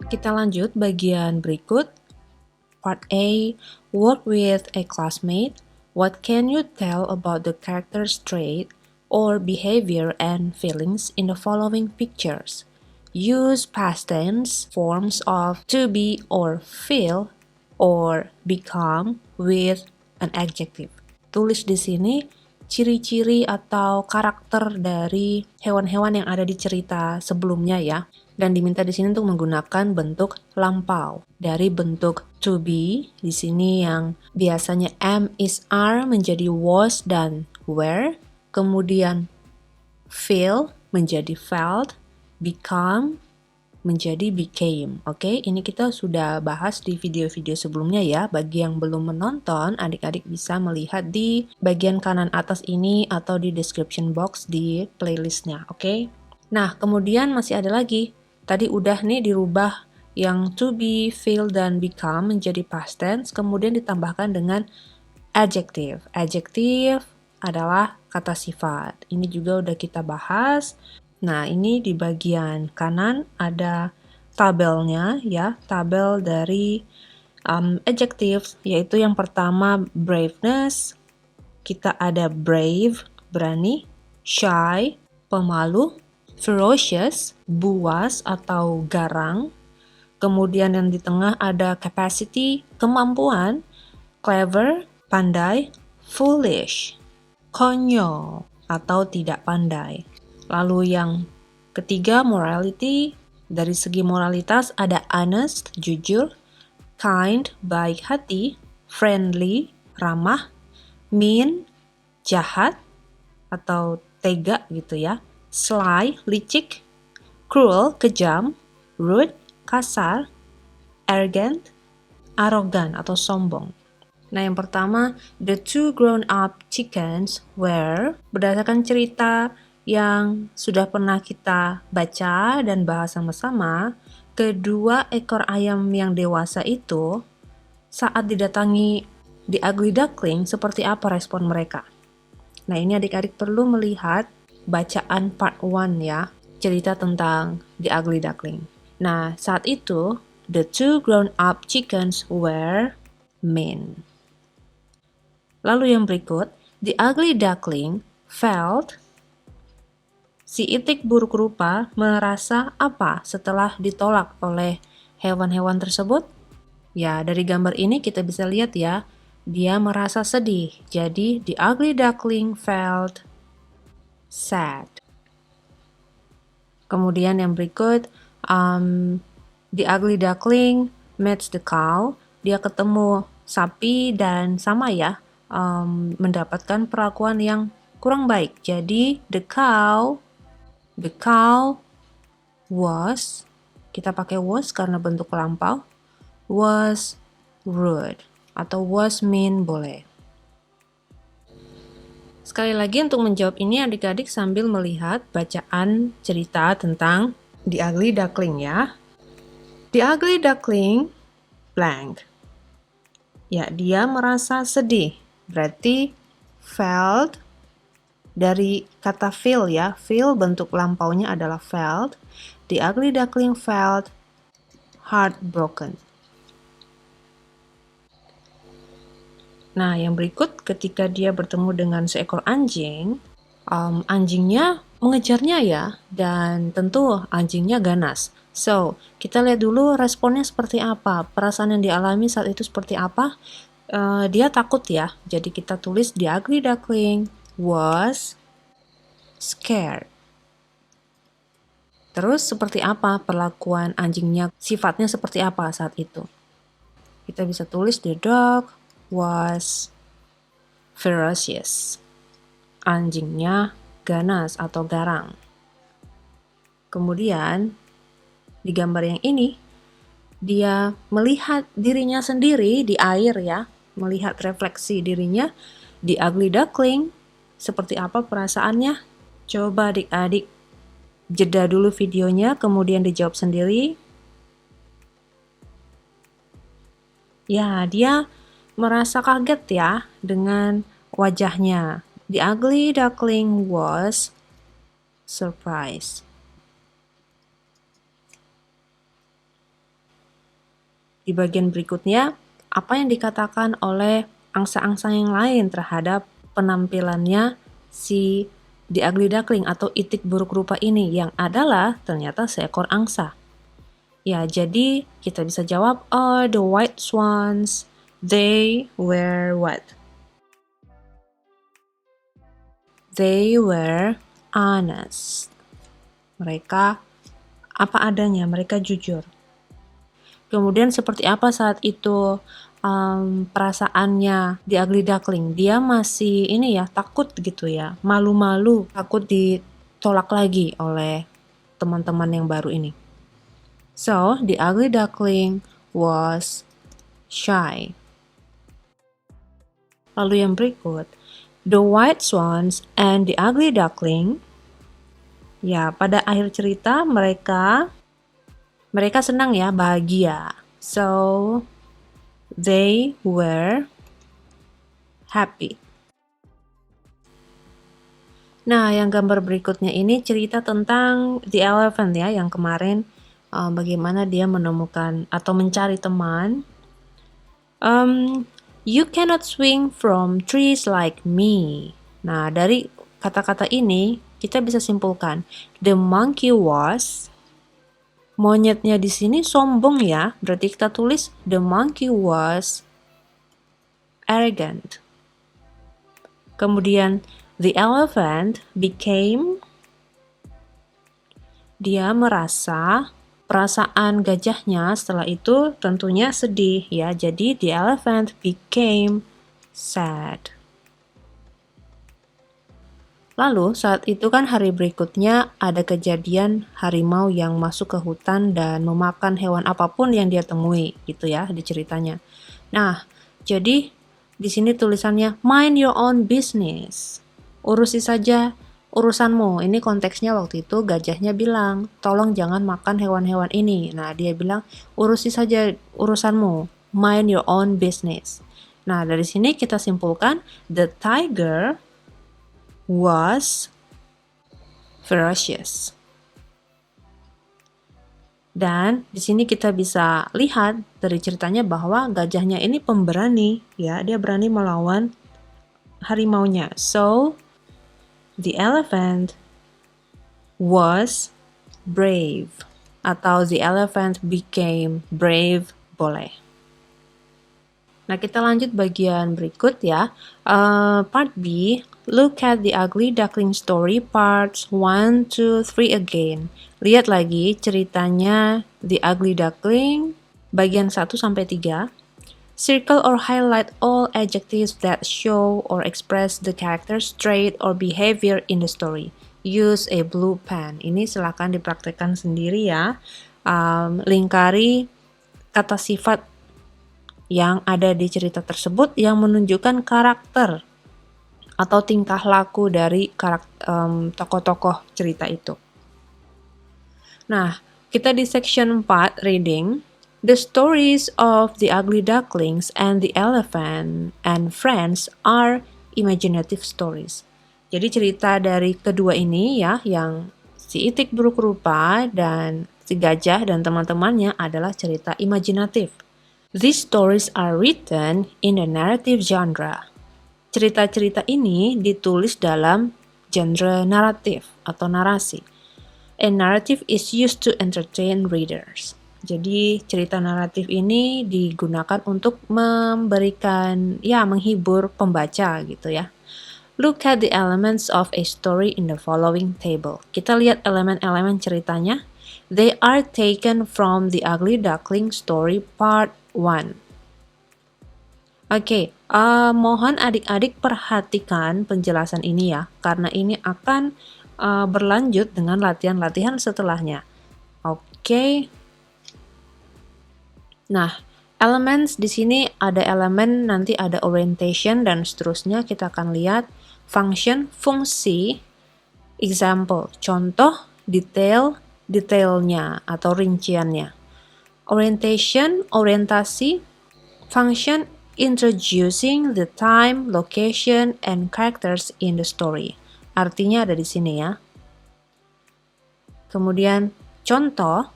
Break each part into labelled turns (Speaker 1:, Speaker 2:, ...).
Speaker 1: Kita lanjut bagian berikut. Part A, work with a classmate. What can you tell about the character's trait or behavior and feelings in the following pictures? Use past tense forms of to be or feel or become with an adjective. Tulis di sini ciri-ciri atau karakter dari hewan-hewan yang ada di cerita sebelumnya ya. Dan diminta di sini untuk menggunakan bentuk lampau. Dari bentuk to be, di sini yang biasanya am is are menjadi was dan were. Kemudian feel menjadi felt, become menjadi became. Oke, ini kita sudah bahas di video-video sebelumnya ya. Bagi yang belum menonton, adik-adik bisa melihat di bagian kanan atas ini atau di description box di playlistnya. Oke. Nah, kemudian masih ada lagi. Tadi udah nih dirubah yang to be, feel, dan become menjadi past tense, kemudian ditambahkan dengan adjective. Adjective adalah kata sifat. Ini juga udah kita bahas. Nah, ini di bagian kanan ada tabelnya ya, tabel dari adjectives, yaitu yang pertama braveness, kita ada brave, berani, shy, pemalu, ferocious, buas atau garang. Kemudian yang di tengah ada capacity, kemampuan, clever, pandai, foolish, konyol atau tidak pandai. Lalu yang ketiga morality, dari segi moralitas ada honest, jujur, kind, baik hati, friendly, ramah, mean, jahat atau tega gitu ya, sly, licik, cruel, kejam, rude, kasar, arrogant, arogan atau sombong. Nah, yang pertama, the two grown-up chickens were, berdasarkan cerita yang sudah pernah kita baca dan bahas sama-sama, kedua ekor ayam yang dewasa itu saat didatangi The Ugly Duckling, seperti apa respon mereka? Nah, ini adik-adik perlu melihat bacaan part 1 ya, cerita tentang The Ugly Duckling. Nah, saat itu, the two grown-up chickens were mean. Lalu yang berikut, The Ugly Duckling felt, si itik buruk rupa merasa apa setelah ditolak oleh hewan-hewan tersebut? Ya, dari gambar ini kita bisa lihat ya, dia merasa sedih. Jadi, the ugly duckling felt sad. Kemudian yang berikut, the ugly duckling meets the cow. Dia ketemu sapi dan sama ya, mendapatkan perlakuan yang kurang baik. Jadi, the cow was, kita pakai was karena bentuk lampau, was rude. Atau was mean boleh. Sekali lagi untuk menjawab ini adik-adik sambil melihat bacaan cerita tentang The Ugly Duckling ya. The Ugly Duckling blank. Ya, dia merasa sedih. Berarti felt dari kata feel ya. Feel bentuk lampaunya adalah felt. The Ugly Duckling felt heartbroken. Nah, yang berikut ketika dia bertemu dengan seekor anjing, anjingnya mengejarnya ya, dan tentu anjingnya ganas. So, kita lihat dulu responnya seperti apa, perasaan yang dialami saat itu seperti apa. Dia takut ya, jadi kita tulis The Ugly Duckling was scared. Terus seperti apa perlakuan anjingnya, sifatnya seperti apa saat itu? Kita bisa tulis the dog was ferocious. Anjingnya ganas atau garang. Kemudian di gambar yang ini dia melihat dirinya sendiri di air ya, melihat refleksi dirinya di ugly duckling. Seperti apa perasaannya? Coba adik-adik jeda dulu videonya kemudian dijawab sendiri. Ya, dia merasa kaget ya dengan wajahnya. The ugly duckling was surprised. di bagian berikutnya, apa yang dikatakan oleh angsa-angsa yang lain terhadap penampilannya si The Ugly Duckling atau itik buruk rupa ini yang adalah ternyata seekor angsa. Ya, jadi kita bisa jawab, oh, the white swans, they were what? They were honest. Mereka apa adanya, mereka jujur. Kemudian seperti apa saat itu perasaannya The Ugly Duckling? Dia masih ini ya, takut gitu ya, malu-malu, takut ditolak lagi oleh teman-teman yang baru ini. So, The Ugly Duckling was shy. Lalu yang berikut, The White Swans and The Ugly Duckling. Ya, pada akhir cerita mereka senang ya, bahagia. So, they were happy. Nah, yang gambar berikutnya ini cerita tentang the elephant ya, yang kemarin bagaimana dia menemukan atau mencari teman. You cannot swing from trees like me. Nah, dari kata-kata ini kita bisa simpulkan the monkey was, monyetnya di sini sombong ya, berarti kita tulis the monkey was arrogant. Kemudian the elephant became, dia merasa perasaan gajahnya setelah itu tentunya sedih ya. Jadi the elephant became sad. Lalu saat itu kan hari berikutnya ada kejadian harimau yang masuk ke hutan dan memakan hewan apapun yang dia temui gitu ya di ceritanya. Nah, jadi di sini tulisannya mind your own business. Urusi saja urusanmu. Ini konteksnya waktu itu gajahnya bilang, tolong jangan makan hewan-hewan ini. Nah, dia bilang, urusi saja urusanmu. Mind your own business. Nah, dari sini kita simpulkan, the tiger was ferocious. Dan di sini kita bisa lihat dari ceritanya bahwa gajahnya ini pemberani, ya, dia berani melawan harimaunya. So, the elephant was brave, atau the elephant became brave, boleh. Nah, kita lanjut bagian berikut ya. Part B, look at the Ugly Duckling story parts 1, 2, 3 again. Lihat lagi ceritanya The Ugly Duckling bagian 1 sampai 3. Circle or highlight all adjectives that show or express the character's trait or behavior in the story. Use a blue pen. Ini silakan dipraktekkan sendiri ya. Lingkari kata sifat yang ada di cerita tersebut yang menunjukkan karakter atau tingkah laku dari tokoh-tokoh cerita itu. Nah, kita di section 4 reading. The stories of the Ugly Ducklings and the Elephant and Friends are imaginative stories. Jadi cerita dari kedua ini ya, yang si itik buruk rupa dan si gajah dan teman-temannya adalah cerita imajinatif. These stories are written in the narrative genre. Cerita-cerita ini ditulis dalam genre naratif atau narasi. A narrative is used to entertain readers. Jadi cerita naratif ini digunakan untuk memberikan, ya, menghibur pembaca gitu ya. Look at the elements of a story in the following table. Kita lihat elemen-elemen ceritanya. They are taken from the Ugly Duckling story part 1. Oke, mohon adik-adik perhatikan penjelasan ini ya, karena ini akan berlanjut dengan latihan-latihan setelahnya. Oke. Nah, elements di sini ada elemen, nanti ada orientation dan seterusnya. Kita akan lihat function, fungsi, example, contoh, detail, detailnya atau rinciannya. Orientation, orientasi, function, introducing the time, location, and characters in the story. Artinya ada di sini ya. Kemudian contoh,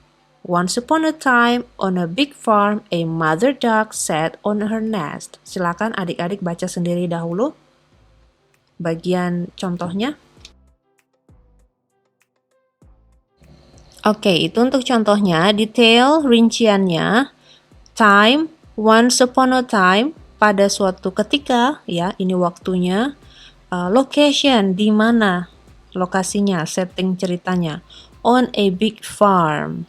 Speaker 1: Once upon a time, on a big farm, a mother duck sat on her nest. Silakan adik-adik baca sendiri dahulu bagian contohnya. Oke, itu untuk contohnya. Detail rinciannya. Time, once upon a time, pada suatu ketika, ya, ini waktunya. Location, di mana lokasinya, setting ceritanya. On a big farm,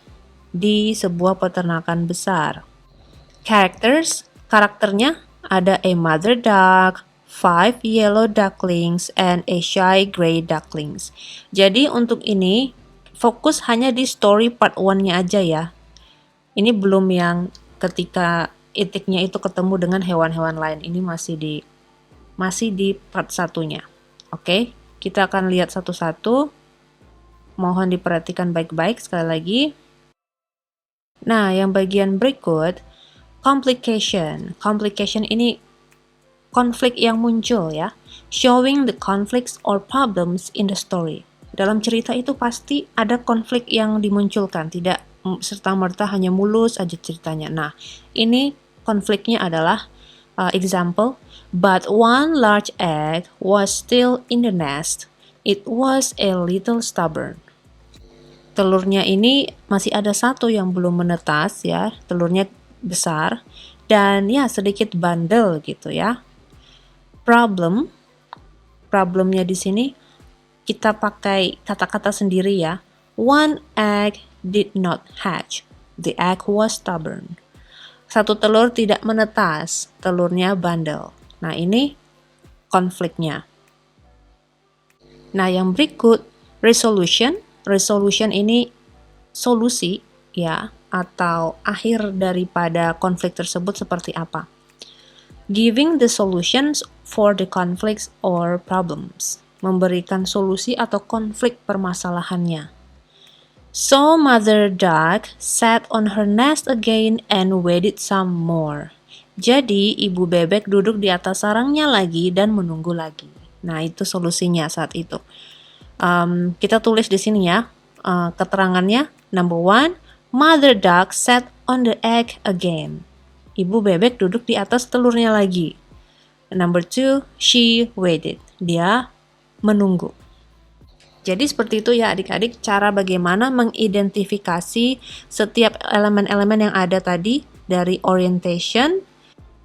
Speaker 1: di sebuah peternakan besar. Characters, karakternya ada a mother duck, 5 yellow ducklings, and a shy gray ducklings. Jadi untuk ini fokus hanya di story part 1-nya aja ya. Ini belum yang ketika itiknya itu ketemu dengan hewan-hewan lain. Ini masih di part 1-nya. Oke, kita akan lihat satu-satu. Mohon diperhatikan baik-baik sekali lagi. Nah, yang bagian berikut, complication. Complication ini konflik yang muncul ya. Showing the conflicts or problems in the story. Dalam cerita itu pasti ada konflik yang dimunculkan, tidak serta-merta hanya mulus aja ceritanya. Nah, ini konfliknya adalah example, but one large egg was still in the nest. It was a little stubborn. Telurnya ini masih ada satu yang belum menetas ya, telurnya besar dan ya sedikit bandel gitu ya. Problemnya di sini kita pakai kata-kata sendiri ya. One egg did not hatch. The egg was stubborn. Satu telur tidak menetas, telurnya bandel. Nah, ini konfliknya. Nah, yang berikut, resolution. Resolution ini solusi ya, atau akhir daripada konflik tersebut seperti apa. Giving the solutions for the conflicts or problems. Memberikan solusi atau konflik permasalahannya. So mother duck sat on her nest again and waited some more. Jadi ibu bebek duduk di atas sarangnya lagi dan menunggu lagi. Nah, itu solusinya saat itu. Kita tulis di sini ya keterangannya. Number 1, mother duck sat on the egg again. Ibu bebek duduk di atas telurnya lagi. Number 2, she waited. Dia menunggu. Jadi seperti itu ya adik-adik, cara bagaimana mengidentifikasi setiap elemen-elemen yang ada tadi, dari orientation,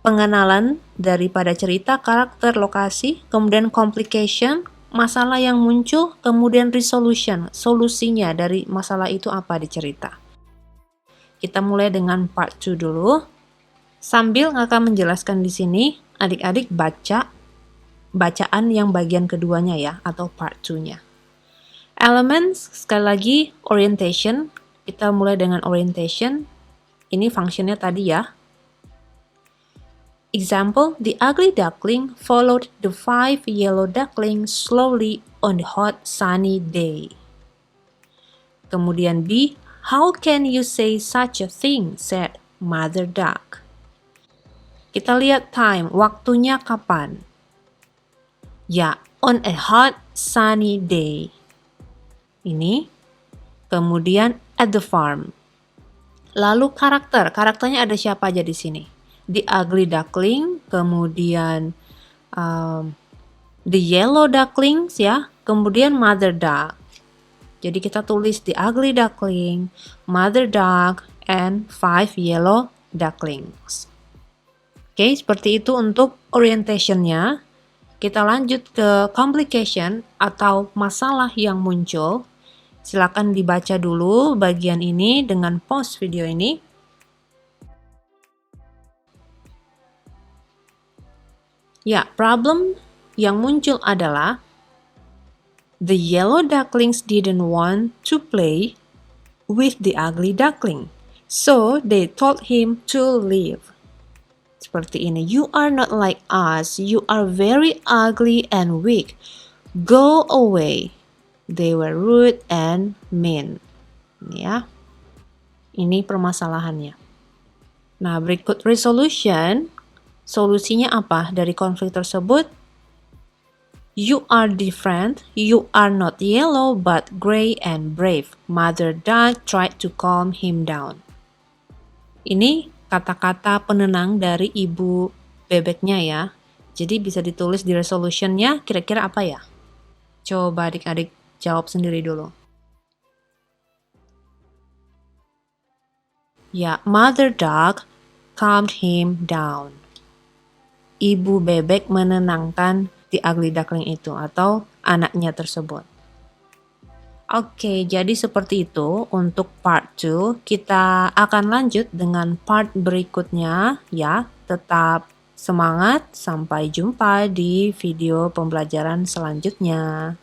Speaker 1: pengenalan daripada cerita, karakter, lokasi, kemudian complication, masalah yang muncul, kemudian resolution, solusinya dari masalah itu apa di cerita. Kita mulai dengan part 2 dulu. Sambil akan menjelaskan di sini, adik-adik baca bacaan yang bagian keduanya ya, atau part 2-nya. Elements, sekali lagi, orientation. Kita mulai dengan orientation. Ini functionnya tadi ya. Example, the ugly duckling followed the 5 yellow ducklings slowly on the hot sunny day. Kemudian B, how can you say such a thing, said mother duck. Kita lihat time, waktunya kapan. Ya, on a hot sunny day. Ini. Kemudian at the farm. Lalu karakternya ada siapa aja di sini? The ugly duckling, kemudian the yellow ducklings ya, kemudian mother duck. Jadi kita tulis the ugly duckling, mother duck, and 5 yellow ducklings. Oke, seperti itu untuk orientationnya. Kita lanjut ke complication atau masalah yang muncul. Silakan dibaca dulu bagian ini dengan pause video ini. Ya, problem yang muncul adalah the yellow ducklings didn't want to play with the ugly duckling, so they told him to leave. Seperti ini, you are not like us, you are very ugly and weak. Go away. They were rude and mean. Ya, ini permasalahannya. Nah, berikut resolution. Solusinya apa dari konflik tersebut? You are different. You are not yellow but gray and brave. Mother duck tried to calm him down. Ini kata-kata penenang dari ibu bebeknya ya. Jadi bisa ditulis di resolutionnya kira-kira apa ya? Coba adik-adik jawab sendiri dulu. Ya, Mother Duck calmed him down. Ibu bebek menenangkan the ugly duckling itu atau anaknya tersebut. Oke, jadi seperti itu untuk part 2. Kita akan lanjut dengan part berikutnya ya. Tetap semangat, sampai jumpa di video pembelajaran selanjutnya.